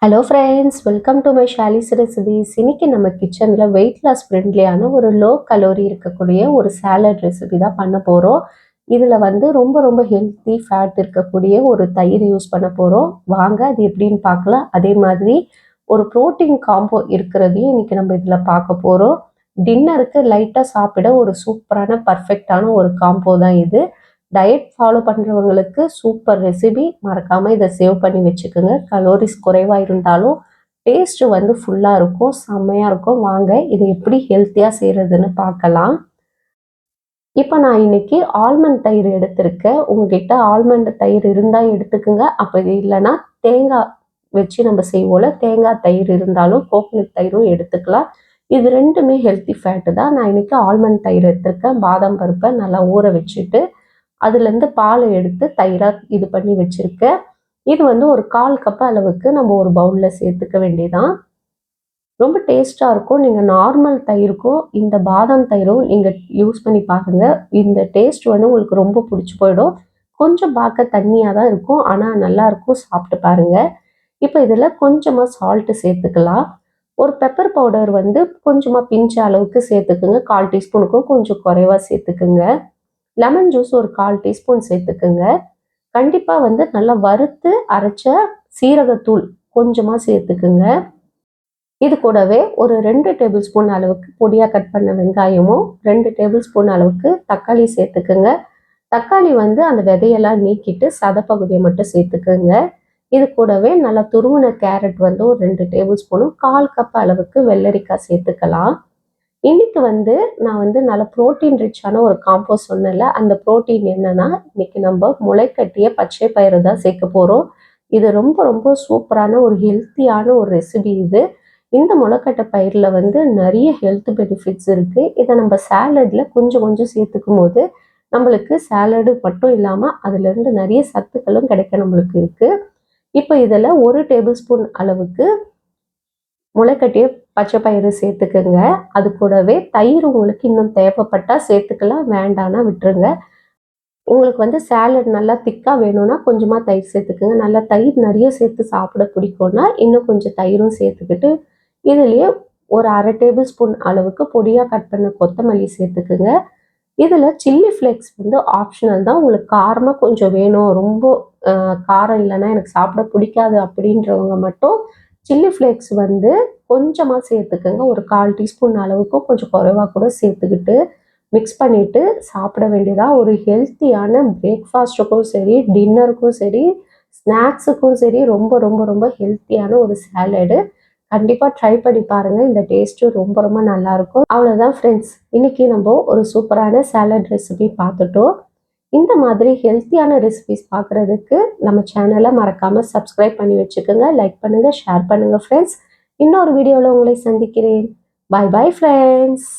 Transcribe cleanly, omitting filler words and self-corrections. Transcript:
Hello friends, welcome to my Shali's recipes. இன்னைக்கு நம்ம கிச்சனில் வெயிட் லாஸ் ஃப்ரெண்ட்லியான ஒரு லோ கலோரி இருக்கக்கூடிய ஒரு சாலட் ரெசிபி தான் பண்ண போகிறோம். இதில் வந்து ரொம்ப ரொம்ப ஹெல்த்தி ஃபேட் இருக்கக்கூடிய ஒரு தயிர் யூஸ் பண்ண போகிறோம். வாங்க அது எப்படின்னு பார்க்கலாம். அதே மாதிரி ஒரு ப்ரோட்டீன் காம்போ இருக்கிறதையும் இன்னைக்கு நம்ம இதில் பார்க்க போகிறோம். டின்னருக்கு லைட்டாக சாப்பிட ஒரு சூப்பரான பர்ஃபெக்டான ஒரு காம்போ தான் இது. டயட் ஃபாலோ பண்ணுறவங்களுக்கு சூப்பர் ரெசிபி. மறக்காமல் இதை சேவ் பண்ணி வச்சுக்கோங்க. கலோரிஸ் குறைவாக இருந்தாலும் டேஸ்ட்டு வந்து ஃபுல்லாக இருக்கும், செம்மையாக இருக்கும். வாங்க இதை எப்படி ஹெல்த்தியாக செய்கிறதுன்னு பார்க்கலாம். இப்போ நான் இன்னைக்கு ஆல்மண்ட் தயிர் எடுத்திருக்கேன். உங்ககிட்ட ஆல்மண்ட் தயிர் இருந்தால் எடுத்துக்கோங்க. அப்படி இல்லைன்னா தேங்காய் வச்சு நம்ம செய்வோம்ல, தேங்காய் தயிர் இருந்தாலும் கோகனட் தயிரும் எடுத்துக்கலாம். இது ரெண்டுமே ஹெல்த்தி ஃபேட்டு தான். நான் இன்னைக்கு ஆல்மண்ட் தயிர் எடுத்திருக்கேன். பாதாம் பருப்பை நல்லா ஊற வச்சுட்டு அதுலேருந்து பாலை எடுத்து தயிராக இது பண்ணி வச்சுருக்கேன். இது வந்து ஒரு 1/4 கப் அளவுக்கு நம்ம ஒரு பவுலில் சேர்த்துக்க வேண்டியதான். ரொம்ப டேஸ்ட்டாக இருக்கும். நீங்கள் நார்மல் தயிருக்கும் இந்த பாதாம் தயிரும் நீங்கள் யூஸ் பண்ணி பாருங்கள். இந்த டேஸ்ட் வந்து உங்களுக்கு ரொம்ப பிடிச்சி போயிடும். கொஞ்சம் பார்க்க தண்ணியாக தான் இருக்கும், ஆனால் நல்லாயிருக்கும். சாப்பிட்டு பாருங்கள். இப்போ இதில் கொஞ்சமாக சால்ட்டு சேர்த்துக்கலாம். ஒரு பெப்பர் பவுடர் வந்து கொஞ்சமாக பிஞ்ச அளவுக்கு சேர்த்துக்குங்க. 1/4 டீஸ்பூனுக்கும் கொஞ்சம் குறைவாக சேர்த்துக்குங்க. லெமன் ஜூஸ் ஒரு 1/4 டீஸ்பூன் சேர்த்துக்குங்க. கண்டிப்பாக வந்து நல்லா வறுத்து அரைச்ச சீரகத்தூள் கொஞ்சமாக சேர்த்துக்குங்க. இது கூடவே ஒரு 2 டேபிள் ஸ்பூன் அளவுக்கு பொடியாக கட் பண்ண வெங்காயமும் 2 டேபிள் ஸ்பூன் அளவுக்கு தக்காளி சேர்த்துக்குங்க. தக்காளி வந்து அந்த விதையெல்லாம் நீக்கிட்டு சதப்பகுதியை மட்டும் சேர்த்துக்குங்க. இது கூடவே நல்லா துருவின கேரட் வந்து ஒரு 2 டேபிள் ஸ்பூனும் 1/4 கப் அளவுக்கு வெள்ளரிக்காய் சேர்த்துக்கலாம். இன்னைக்கு வந்து நான் வந்து நல்ல ப்ரோட்டீன் ரிச்சான ஒரு காம்போ சொன்னேன்ல, அந்த ப்ரோட்டீன் என்னன்னா இன்னைக்கு நம்ம முளைக்கட்டிய பச்சை பயிறு தான் சேர்க்க போகிறோம். இது ரொம்ப ரொம்ப சூப்பரான ஒரு ஹெல்த்தியான ஒரு ரெசிபி இது. இந்த முளைக்கட்ட பயிரில் வந்து நிறைய ஹெல்த் பெனிஃபிட்ஸ் இருக்குது. இதை நம்ம சாலடில் கொஞ்சம் கொஞ்சம் சேர்த்துக்கும் போது நம்மளுக்கு சாலடு மட்டும் இல்லாமல் அதுலேருந்து நிறைய சத்துக்களும் கிடைக்க நம்மளுக்கு இருக்குது. இப்போ இதில் 1 டேபிள் ஸ்பூன் அளவுக்கு முளைக்கட்டிய பச்சை பயிறு சேர்த்துக்குங்க. அது கூடவே தயிர் உங்களுக்கு இன்னும் தேவைப்பட்டால் சேர்த்துக்கலாம், வேண்டான்னா விட்டுருங்க. உங்களுக்கு வந்து சாலட் நல்லா திக்காக வேணும்னா கொஞ்சமாக தயிர் சேர்த்துக்குங்க. நல்லா தயிர் நிறைய சேர்த்து சாப்பிட பிடிக்கும்னா இன்னும் கொஞ்சம் தயிரும் சேர்த்துக்கிட்டு இதுலேயே ஒரு 1/2 டேபிள் ஸ்பூன் அளவுக்கு பொடியாக கட் பண்ண கொத்தமல்லி சேர்த்துக்குங்க. இதில் சில்லி ஃப்ளேக்ஸ் வந்து ஆப்ஷனல் தான். உங்களுக்கு காரமாக கொஞ்சம் வேணும், ரொம்ப காரம் இல்லைன்னா எனக்கு சாப்பிட பிடிக்காது அப்படின்றவங்க மட்டும் சில்லி ஃப்ளேக்ஸ் வந்து கொஞ்சமாக சேர்த்துக்கோங்க. ஒரு 1/4 டீஸ்பூன் அளவுக்கு கொஞ்சம் குறைவாக கூட சேர்த்துக்கிட்டு மிக்ஸ் பண்ணிவிட்டு சாப்பிட வேண்டியதாக. ஒரு ஹெல்த்தியான பிரேக்ஃபாஸ்ட்டுக்கும் சரி, டின்னருக்கும் சரி, ஸ்நாக்ஸுக்கும் சரி ரொம்ப ரொம்ப ரொம்ப ஹெல்த்தியான ஒரு சாலடு. கண்டிப்பாக ட்ரை பண்ணி பாருங்கள். இந்த டேஸ்ட்டு ரொம்ப ரொம்ப நல்லாயிருக்கும். அவ்வளோதான் ஃப்ரெண்ட்ஸ், இன்றைக்கி நம்ம ஒரு சூப்பரான சாலட் ரெசிபி பார்த்துட்டோம். இந்த மாதிரி ஹெல்த்தியான ரெசிபிஸ் பார்க்குறதுக்கு நம்ம சேனலை மறக்காமல் சப்ஸ்கிரைப் பண்ணி வச்சுக்கோங்க. லைக் பண்ணுங்கள், ஷேர் பண்ணுங்கள் ஃப்ரெண்ட்ஸ். இன்னொரு வீடியோவில் உங்களை சந்திக்கிறேன். பாய் பாய் ஃப்ரெண்ட்ஸ்.